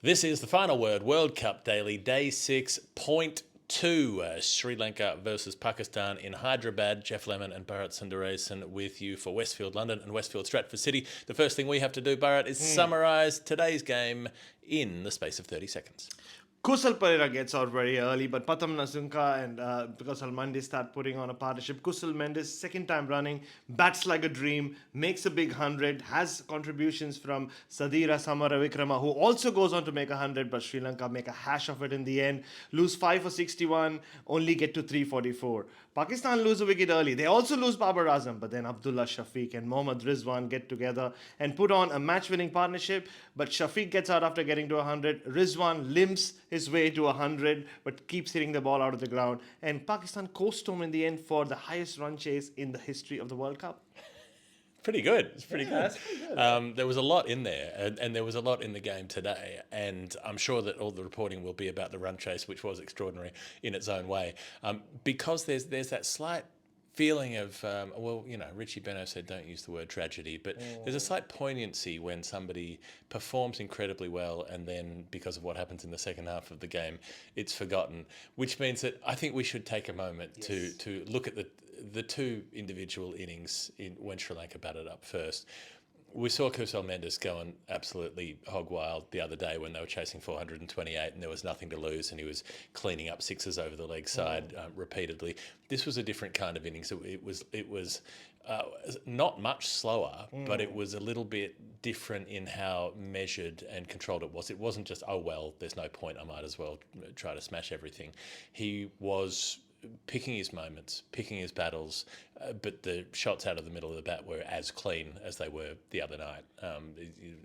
This is the Final Word World Cup Daily, Day 6.2. Sri Lanka versus Pakistan in Hyderabad. Jeff Lemon and Bharat Sundaresan with you for Westfield London and Westfield Stratford City. The first thing we have to do, Bharat, is summarise today's game in the space of 30 seconds. Kusal gets out very early, but Patham Nasunka and Kusal Mendis start putting on a partnership. Kusal Mendis, second time running, bats like a dream, makes a big 100, has contributions from Sadeera Samarawickrama, who also goes on to make 100, but Sri Lanka make a hash of it in the end. Lose 5 for 61, only get to 344. Pakistan lose a wicket early. They also lose Babar Azam, but then Abdullah, Shafique and Mohammed Rizwan get together and put on a match-winning partnership, but Shafique gets out after getting to 100. Rizwan limps his way to 100, but keeps hitting the ball out of the ground. And Pakistan coast home in the end for the highest run chase in the history of the World Cup. Pretty good. It's pretty good. That's pretty good. There was a lot in there, and there was a lot in the game today. And I'm sure that all the reporting will be about the run chase, which was extraordinary in its own way, because there's that slight feeling of, Richie Benaud said don't use the word tragedy, but there's a slight poignancy when somebody performs incredibly well and then because of what happens in the second half of the game, it's forgotten, which means that I think we should take a moment to look at the two individual innings when Sri Lanka batted up first. We saw Kusal Mendis going absolutely hog wild the other day when they were chasing 428 and there was nothing to lose and he was cleaning up sixes over the leg side repeatedly. This was a different kind of innings. It was not much slower, but it was a little bit different in how measured and controlled it was. It wasn't just, oh, well, there's no point, I might as well try to smash everything. He was picking his moments, picking his battles, but the shots out of the middle of the bat were as clean as they were the other night,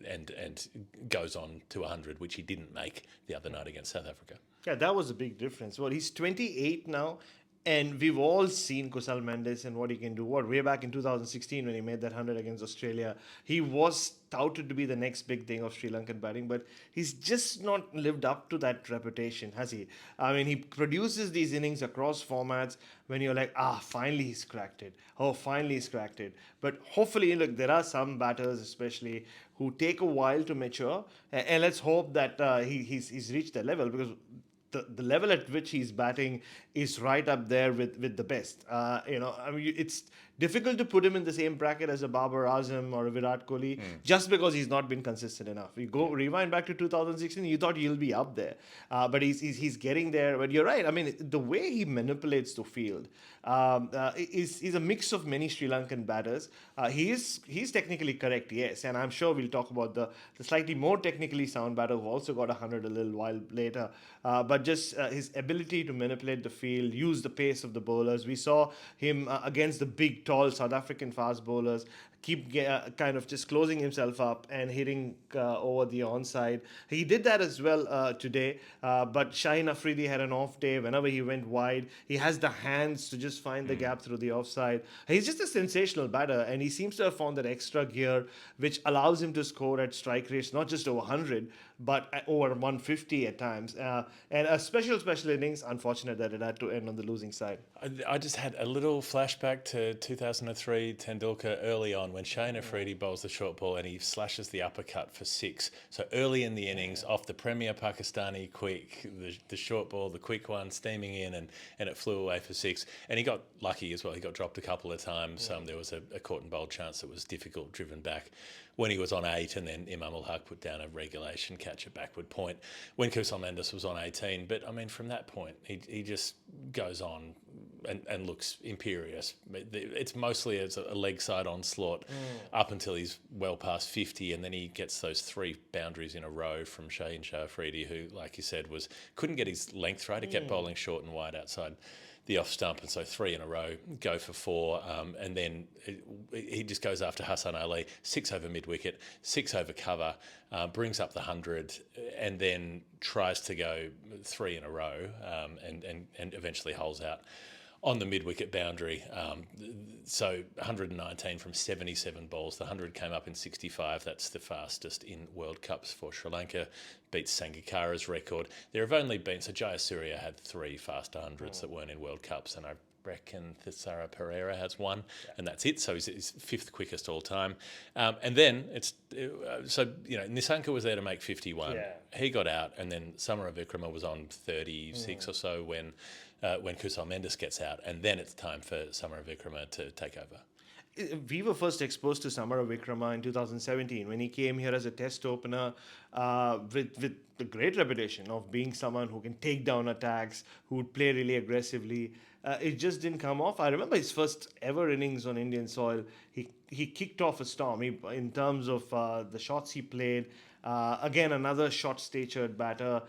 and goes on to 100, which he didn't make the other night against South Africa. Yeah, that was a big difference. Well, he's 28 now, and we've all seen Kusal Mendis and what he can do. Way back in 2016 when he made that 100 against Australia, he was touted to be the next big thing of Sri Lankan batting, but he's just not lived up to that reputation, has he? I mean, he produces these innings across formats when you're like, finally he's cracked it. Oh, finally he's cracked it. But hopefully, look, there are some batters especially who take a while to mature, and let's hope that he's reached that level, because the level at which he's batting is right up there with the best. It's difficult to put him in the same bracket as a Babar Azam or a Virat Kohli just because he's not been consistent enough. You go rewind back to 2016, you thought he'll be up there, but he's getting there. But you're right. I mean, the way he manipulates the field is a mix of many Sri Lankan batters. He's technically correct, yes, and I'm sure we'll talk about the slightly more technically sound batter who also got 100 a little while later. But just his ability to manipulate the field, use the pace of the bowlers. We saw him against the big, tall South African fast bowlers keep kind of just closing himself up and hitting over the onside. He did that as well today, but Shaheen Afridi had an off day. Whenever he went wide, he has the hands to just find the gap through the offside. He's just a sensational batter, and he seems to have found that extra gear which allows him to score at strike rates, not just over 100, but at over 150 at times. And a special innings, unfortunate that it had to end on the losing side. I just had a little flashback to 2003 Tendulkar early on when Shaheen Afridi bowls the short ball and he slashes the uppercut for 6. So early in the innings, off the premier Pakistani quick, the short ball, the quick one, steaming in, and it flew away for 6. And he got lucky as well. He got dropped a couple of times. There was a caught and bowled chance that was difficult, driven back when he was on 8, and then Imam ul Haq put down a regulation catch at backward point when Kusal Mendis was on 18. But I mean, from that point, he just goes on and looks imperious. It's mostly as a leg side onslaught up until he's well past 50, and then he gets those 3 boundaries in a row from Shaheen Afridi, who, like you said, couldn't get his length right. He kept bowling short and wide outside the off stump, and so 3 in a row, go for 4, and then he just goes after Hassan Ali, 6 over mid-wicket, 6 over cover, brings up the 100, and then tries to go 3 in a row, and eventually holes out on the mid-wicket boundary. So 119 from 77 balls. The 100 came up in 65. That's the fastest in World Cups for Sri Lanka. Beats Sangakkara's record. There have only been... So Jayasuriya had 3 fast 100s that weren't in World Cups, and I reckon Thisara Pereira has one, and that's it. So he's fifth quickest all time. And then Nissanka was there to make 51. Yeah. He got out, and then Samarawickrama was on 36 or so when Kusal Mendis gets out, and then it's time for Samarawickrama to take over. We were first exposed to Samarawickrama in 2017 when he came here as a test opener with the great reputation of being someone who can take down attacks, who would play really aggressively. It just didn't come off. I remember his first ever innings on Indian soil. He kicked off a storm in terms of the shots he played. Again, another short-statured batter,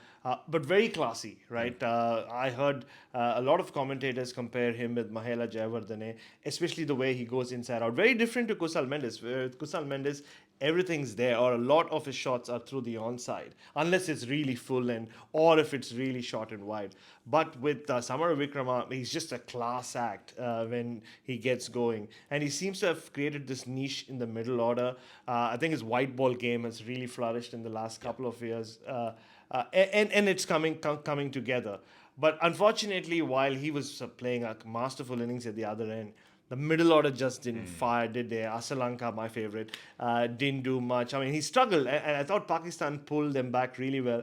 but very classy, right? I heard a lot of commentators compare him with Mahela Jayawardene, especially the way he goes inside out. Very different to Kusal Mendis. With Kusal Mendis, everything's there, or a lot of his shots are through the onside, unless it's really full end, or if it's really short and wide. But with Samarawickrama, he's just a class act when he gets going. And he seems to have created this niche in the middle order. I think his white ball game has really flourished in the last couple of years. And it's coming together. But unfortunately, while he was playing a masterful innings at the other end, the middle order just didn't fire, did they? Asalanka, my favorite, didn't do much. I mean, he struggled, and I thought Pakistan pulled them back really well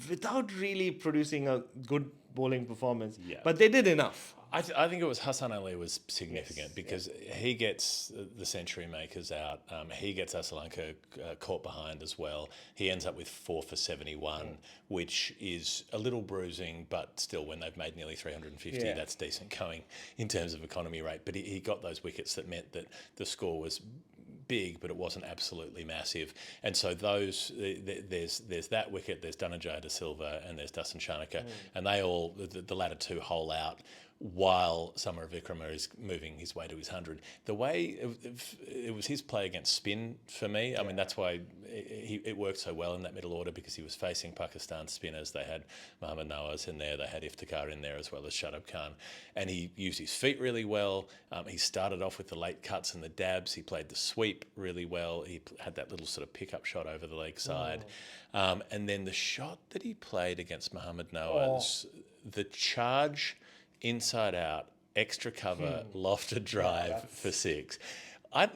without really producing a good bowling performance. Yeah. But they did enough. I think it was Hassan Ali was significant because he gets the century makers out. He gets Asalanka caught behind as well. He ends up with 4 for 71, which is a little bruising, but still, when they've made nearly 350, that's decent going in terms of economy rate. But he got those wickets that meant that the score was big, but it wasn't absolutely massive. And so there's that wicket, there's Dhananjaya De Silva, and there's Dasan Shanaka, and they all, the latter two, hole out while Samarawickrama is moving his way to his 100. The way it was his play against spin for me. I mean, that's why it worked so well in that middle order, because he was facing Pakistan spinners. They had Mohammed Nawaz in there, they had Iftikhar in there, as well as Shadab Khan. And he used his feet really well. He started off with the late cuts and the dabs. He played the sweep really well. He had that little sort of pickup shot over the leg side. And then the shot that he played against Mohammed Nawaz, the charge inside out, extra cover, lofted drive for 6. I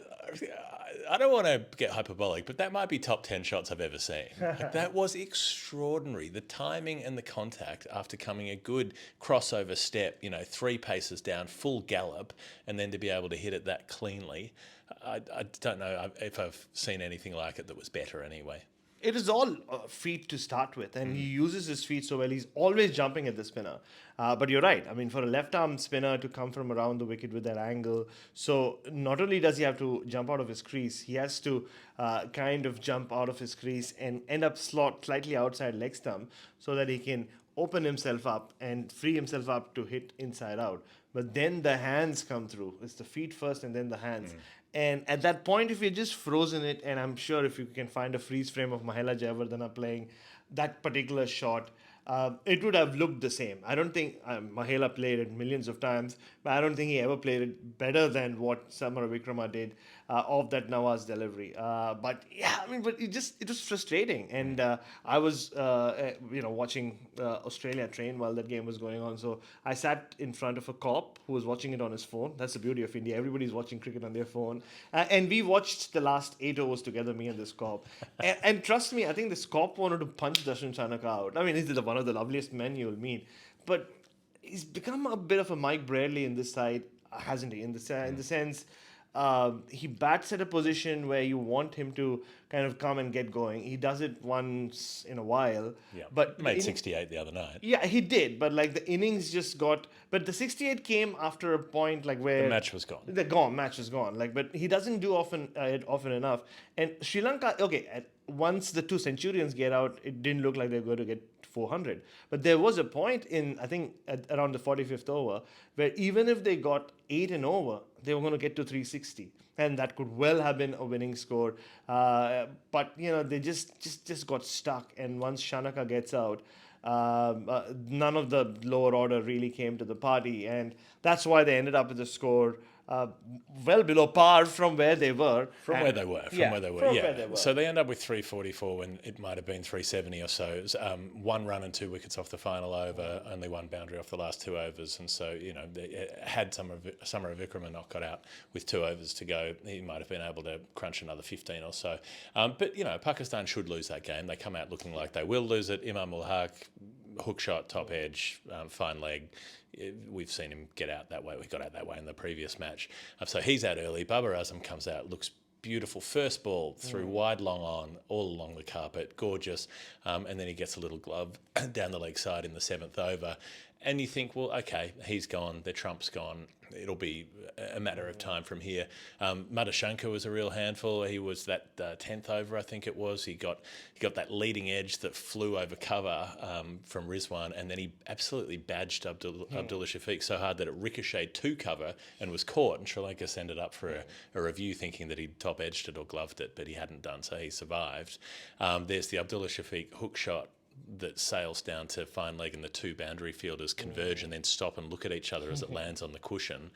don't want to get hyperbolic, but that might be top 10 shots I've ever seen. Like, that was extraordinary. The timing and the contact after coming a good crossover step, 3 paces down, full gallop, and then to be able to hit it that cleanly. I don't know if I've seen anything like it that was better anyway. It is all feet to start with, and he uses his feet so well. He's always jumping at the spinner. But you're right. I mean, for a left-arm spinner to come from around the wicket with that angle, so not only does he have to jump out of his crease, he has to kind of jump out of his crease and end up slightly outside leg stump so that he can open himself up and free himself up to hit inside out. But then the hands come through. It's the feet first and then the hands. And at that point, if you're just frozen it, and I'm sure if you can find a freeze frame of Mahela Jayawardene playing that particular shot, it would have looked the same. I don't think Mahela played it millions of times, but I don't think he ever played it better than what Samarawickrama did of that Nawaz delivery. But it was frustrating. And I was, watching Australia train while that game was going on. So I sat in front of a cop who was watching it on his phone. That's the beauty of India. Everybody's watching cricket on their phone. And we watched the last 8 overs together, me and this cop. and trust me, I think this cop wanted to punch Dasan Shanaka out. I mean, he's one of the loveliest men you'll meet. But he's become a bit of a Mike Bradley in this side, hasn't he? In the sense, he bats at a position where you want him to kind of come and get going. He does it once in a while. Yeah, but he made 68 the other night. Yeah, he did. But the innings just got. But the 68 came after a point where the match was gone. Match was gone. But he doesn't do often enough. And Sri Lanka, once the 2 Centurions get out, it didn't look like they were going to get 400. But there was a point in, I think, around the 45th over, where even if they got 8 and over, they were going to get to 360. And that could well have been a winning score. But, they just got stuck. And once Shanaka gets out, none of the lower order really came to the party. And that's why they ended up with a score well below par from where they were. From where they were. Were. So they end up with 344 when it might have been 370 or so. It was, one run and 2 wickets off the final over, only one boundary off the last 2 overs. And so, had Samarawickrama not got out with 2 overs to go, he might have been able to crunch another 15 or so. But Pakistan should lose that game. They come out looking like they will lose it. Imam ul Haq, hook shot, top edge, fine leg. We've seen him get out that way. We got out that way in the previous match. So he's out early. Babar Azam comes out, looks beautiful. First ball through wide, long on, all along the carpet, gorgeous. And then he gets a little glove down the leg side in the 7th over. And you think, well, okay, he's gone, the trump's gone. It'll be a matter of time from here. Madhushanka was a real handful. He was that 10th over, I think it was. He got that leading edge that flew over cover from Rizwan, and then he absolutely badged Abdullah Shafique so hard that it ricocheted to cover and was caught. And Sri Lanka sent it up for a review, thinking that he'd top edged it or gloved it, but he hadn't done, so he survived. There's the Abdullah Shafique hook shot that sails down to fine leg, and the 2 boundary fielders converge and then stop and look at each other as it lands on the cushion.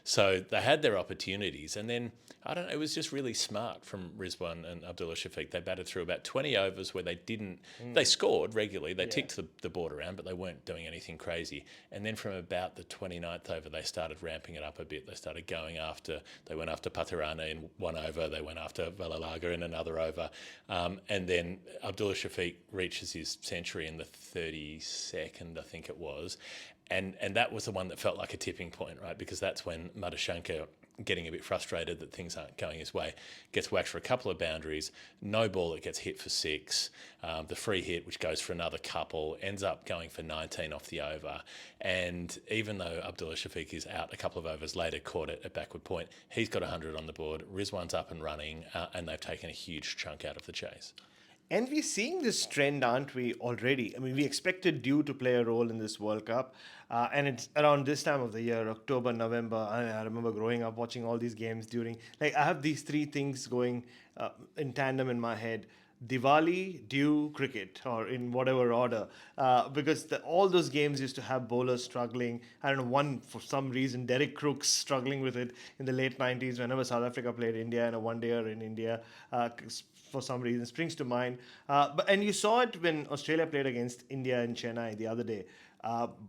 So they had their opportunities, and then, I don't know, it was just really smart from Rizwan and Abdullah Shafique. They batted through about 20 overs where they didn't, they scored regularly, they ticked the board around, but they weren't doing anything crazy. And then from about the 29th over, they started ramping it up a bit. They started going after, they went after Patirana in 1 over, they went after Valalaga in another over. And then Abdullah Shafique reaches his century in the 32nd, I think it was. And that was the one that felt like a tipping point, right? Because that's when Madhushanka, getting a bit frustrated that things aren't going his way, gets whacked for a couple of boundaries, no ball that gets hit for 6, the free hit, which goes for another couple, ends up going for 19 off the over. And even though Abdullah Shafique is out a couple of overs later, caught it at backward point, he's got 100 on the board, Rizwan's up and running, and they've taken a huge chunk out of the chase. And we're seeing this trend, aren't we, already? I mean, we expected Dew to play a role in this World Cup. And it's around this time of the year, October, November. I remember growing up watching all these games during... I have these 3 things going in tandem in my head. Diwali, Dew, cricket, or in whatever order. Because all those games used to have bowlers struggling. I don't know, one, for some reason, Derek Crooks struggling with it in the late 90s whenever South Africa played India in a one-dayer in India. For some reason, springs to mind. And you saw it when Australia played against India in Chennai the other day.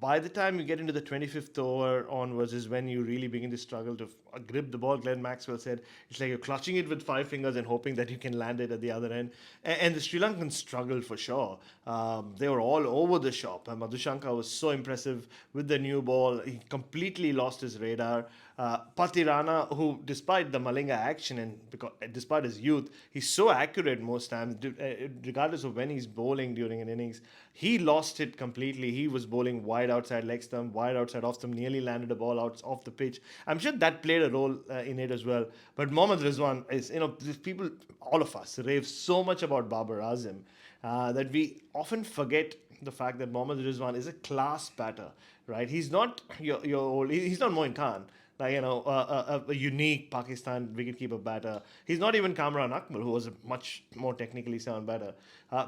By the time you get into the 25th over onwards is when you really begin to struggle to grip the ball. Glenn Maxwell said it's like you're clutching it with 5 fingers and hoping that you can land it at the other end. And the Sri Lankans struggled for sure. They were all over the shop. Madhushanka was so impressive with the new ball. He completely lost his radar. Patirana, who despite the Malinga action and despite his youth, he's so accurate most times, regardless of when he's bowling during an innings. He lost it completely. He was bowling wide outside leg stump, wide outside off stump, nearly landed a ball out off the pitch. I'm sure that played a role in it as well. But Mohammad Rizwan is, people, all of us, rave so much about Babar Azam that we often forget the fact that Mohammad Rizwan is a class batter, right? He's not your old, he's not Moin Khan. A unique Pakistan wicketkeeper batter. He's not even Kamran Akmal, who was a much more technically sound batter.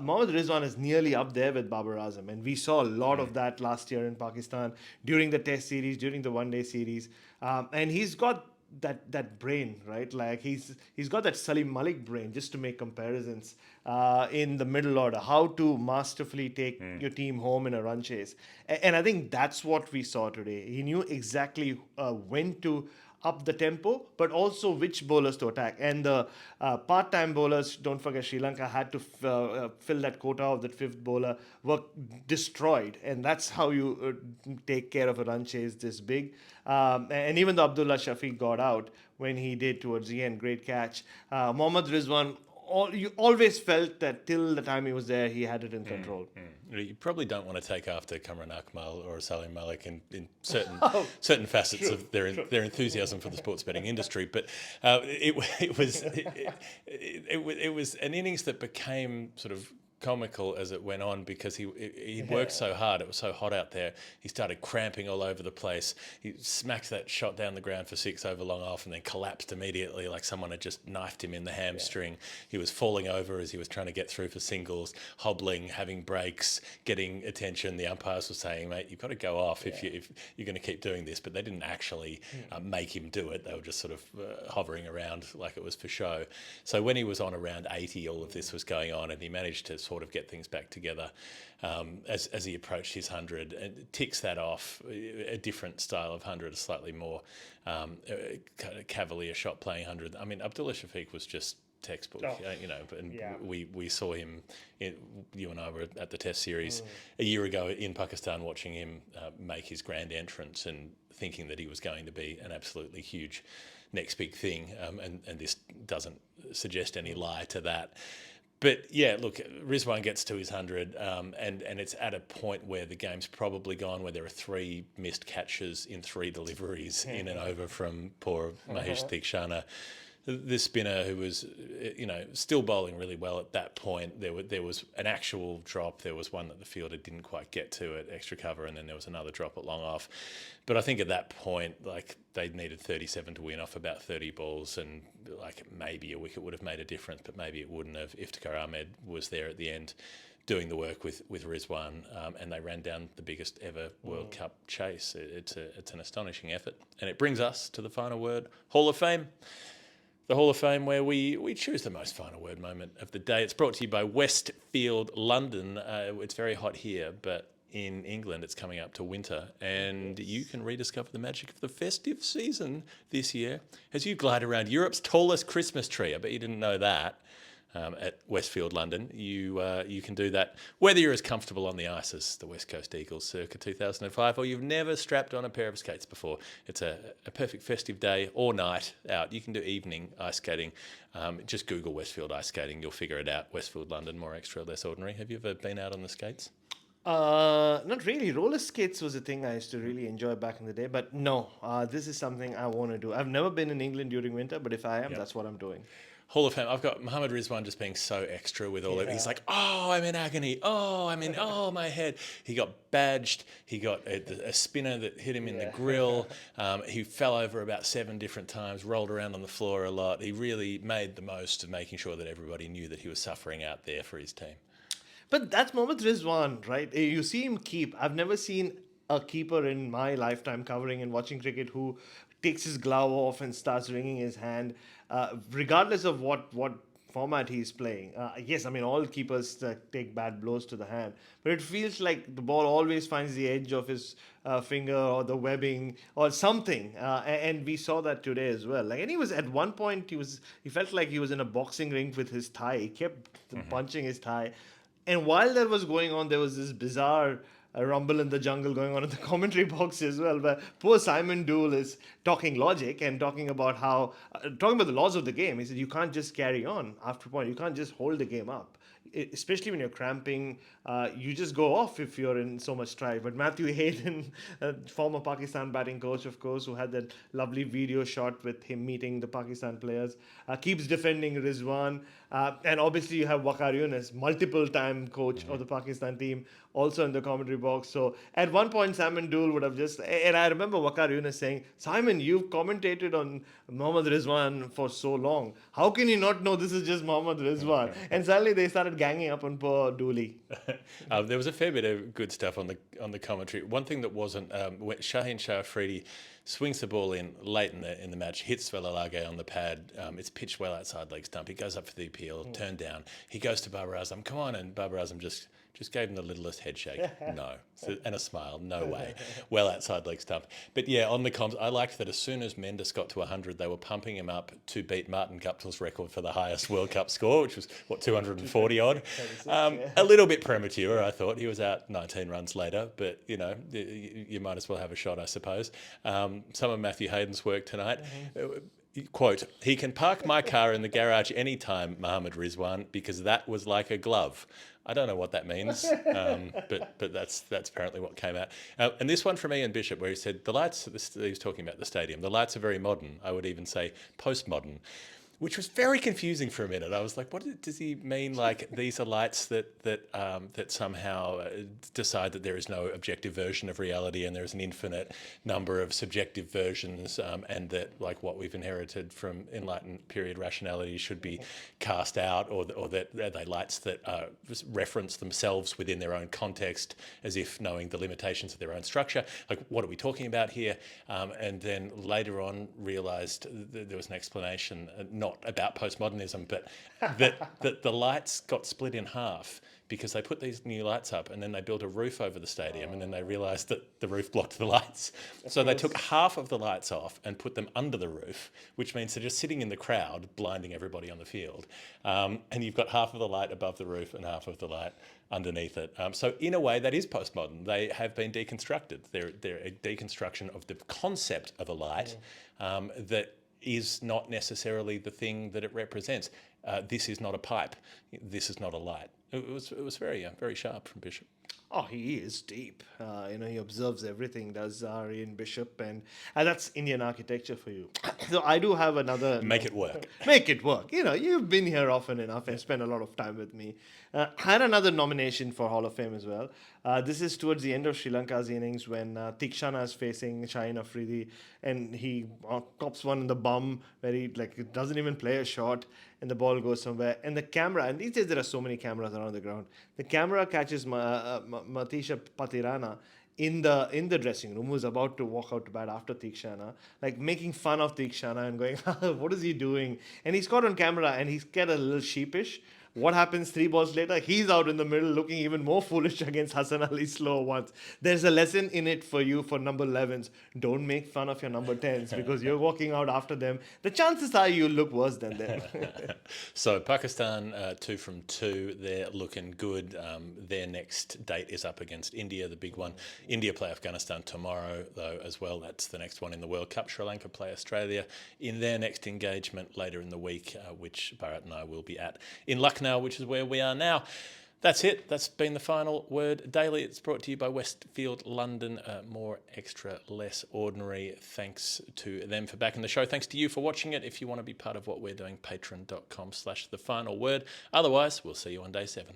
Mohammad Rizwan is nearly up there with Babar Azam, and we saw a lot of that last year in Pakistan during the Test series, during the one-day series, and he's got that brain, right? Like he's got that Salim Malik brain, just to make comparisons in the middle order, how to masterfully take your team home in a run chase. And I think that's what we saw today. He knew exactly when to up the tempo, but also which bowlers to attack. And the part-time bowlers, don't forget, Sri Lanka had to fill that quota of that 5th bowler, were destroyed. And that's how you take care of a run chase this big. And even though Abdullah Shafique got out when he did towards the end, great catch. Mohammad Rizwan, you always felt that till the time he was there, he had it in control. You probably don't want to take after Kamran Akmal or Salim Malik in certain certain facets of their enthusiasm for the sports betting industry, but it was an innings that became sort of comical as it went on because he worked so hard. It was so hot out there. He started cramping all over the place. He smacked that shot down the ground for 6 over long off and then collapsed immediately like someone had just knifed him in the hamstring. He was falling over as he was trying to get through for singles, hobbling, having breaks, getting attention. The umpires were saying, mate, you've got to go off if you're going to keep doing this. But they didn't actually make him do it. They were just sort of hovering around like it was for show. So when he was on around 80, all of this was going on, and he managed to sort of get things back together as he approached his 100 and ticks that off. A different style of 100, a slightly more kind of cavalier shot playing 100. I mean, Abdullah Shafique was just textbook, we saw him, you and I were at the Test series a year ago in Pakistan watching him make his grand entrance and thinking that he was going to be an absolutely huge next big thing, and this doesn't suggest any lie to that. But yeah, look, Rizwan gets to his 100, and it's at a point where the game's probably gone, where there are 3 missed catches in 3 deliveries in and over from poor Mahesh Theekshana. The spinner who was, still bowling really well at that point. There was an actual drop. There was one that the fielder didn't quite get to at extra cover, and then there was another drop at long off. But I think at that point, like, they needed 37 to win off about 30 balls, and like maybe a wicket would have made a difference, but maybe it wouldn't have. Iftikhar Ahmed was there at the end doing the work with Rizwan, and they ran down the biggest ever World Cup chase. It's an astonishing effort. And it brings us to the final word, Hall of Fame. The Hall of Fame, where we choose the most final word moment of the day. It's brought to you by Westfield, London. It's very hot here, but in England it's coming up to winter, and you can rediscover the magic of the festive season this year as you glide around Europe's tallest Christmas tree. I bet you didn't know that. At Westfield, London, you can do that whether you're as comfortable on the ice as the West Coast Eagles circa 2005, or you've never strapped on a pair of skates before. It's a perfect festive day or night out. You can do evening ice skating. Just Google Westfield ice skating, you'll figure it out. Westfield, London, more extra, less ordinary. Have you ever been out on the skates? Not really. Roller skates was a thing I used to really enjoy back in the day, but no, this is something I want to do. I've never been in England during winter, but if I am, that's what I'm doing. Hall of Fame. I've got Mohammed Rizwan just being so extra with all of it. He's like, oh, I'm in agony. Oh, my head. He got badged. He got a spinner that hit him in the grill. He fell over about 7 different times, rolled around on the floor a lot. He really made the most of making sure that everybody knew that he was suffering out there for his team. But that's Mohammed Rizwan, right? You see him keep. I've never seen a keeper in my lifetime covering and watching cricket who takes his glove off and starts wringing his hand, regardless of what format he's playing. Yes, I mean, all keepers take bad blows to the hand, but it feels like the ball always finds the edge of his finger or the webbing or something, and we saw that today as well. Like, and he was at one point, he felt like he was in a boxing ring with his thigh. He kept punching his thigh, and while that was going on, there was this bizarre rumble in the jungle going on in the commentary box as well, where poor Simon Dool is talking logic and talking about the laws of the game. He said, you can't just carry on after a point. You can't just hold the game up. Especially when you're cramping, you just go off if you're in so much strife. But Matthew Hayden, former Pakistan batting coach, of course, who had that lovely video shot with him meeting the Pakistan players, keeps defending Rizwan. And obviously you have Waqar Younis, multiple-time coach of the Pakistan team, also in the commentary box. So at one point, Simon Dool would have and I remember Waqar Younis saying, Simon, you've commentated on Mohammed Rizwan for so long. How can you not know this is just Mohammed Rizwan? And suddenly they started ganging up on poor Dooley. There was a fair bit of good stuff on the commentary. One thing that wasn't, when Shaheen Shah Afridi swings the ball in late in the match, hits Velalage on the pad. It's pitched well outside leg stump. He goes up for the appeal, turned down. He goes to Babar Azam, come on, and Babar Azam just gave him the littlest head shake. No. And a smile. No way. Well outside leg stump. But yeah, on the comms, I liked that as soon as Mendis got to 100, they were pumping him up to beat Martin Guptill's record for the highest World Cup score, which was, 240 odd. A little bit premature, I thought. He was out 19 runs later, but, you might as well have a shot, I suppose. Some of Matthew Hayden's work tonight. Quote, he can park my car in the garage anytime, Mohammed Rizwan, because that was like a glove. I don't know what that means, but that's apparently what came out. And this one from Ian Bishop, where he said, he was talking about the stadium, the lights are very modern. I would even say postmodern. which was very confusing for a minute. I was like, "What does he mean? Like these are lights that somehow decide that there is no objective version of reality, and there is an infinite number of subjective versions, and that like what we've inherited from Enlightened period rationality should be cast out, or that are they lights that reference themselves within their own context, as if knowing the limitations of their own structure? Like, what are we talking about here?" And then later on, realised there was an explanation, not about postmodernism, but that the lights got split in half because they put these new lights up and then they built a roof over the stadium, and then they realised that the roof blocked the lights. So they took half of the lights off and put them under the roof, which means they're just sitting in the crowd, blinding everybody on the field. And you've got half of the light above the roof and half of the light underneath it. So in a way, that is postmodern. They have been deconstructed. They're a deconstruction of the concept of a light that is not necessarily the thing that it represents. This is not a pipe. This is not a light. It was very very sharp from Bishop. Oh, he is deep. He observes everything, does Ian Bishop, and that's Indian architecture for you. So I do have another... Make it work. Make it work. You've been here often enough and spent a lot of time with me. Had another nomination for Hall of Fame as well. This is towards the end of Sri Lanka's innings when Tikshana is facing Shaheen Afridi, and he cops one in the bum where he doesn't even play a shot, and the ball goes somewhere. And the camera, and these days there are so many cameras around the ground, the camera catches Matisha Patirana in the dressing room, who's about to walk out to bat after Tikshana, making fun of Tikshana and going, "What is he doing?" And he's caught on camera and he's get a little sheepish. What happens 3 balls later? He's out in the middle looking even more foolish against Hassan Ali slow once. There's a lesson in it for you for number 11s. Don't make fun of your number 10s because you're walking out after them. The chances are you'll look worse than them. So Pakistan 2 from 2. They're looking good. Their next date is up against India, the big one. India play Afghanistan tomorrow, though, as well. That's the next one in the World Cup. Sri Lanka play Australia in their next engagement later in the week, which Bharat and I will be at in Lucknow, which is where we are now. That's it. That's been the Final Word Daily. It's brought to you by Westfield London. More extra, less ordinary. Thanks to them for backing the show. Thanks to you for watching it. If you want to be part of what we're doing, patreon.com/thefinalword. Otherwise, we'll see you on day 7.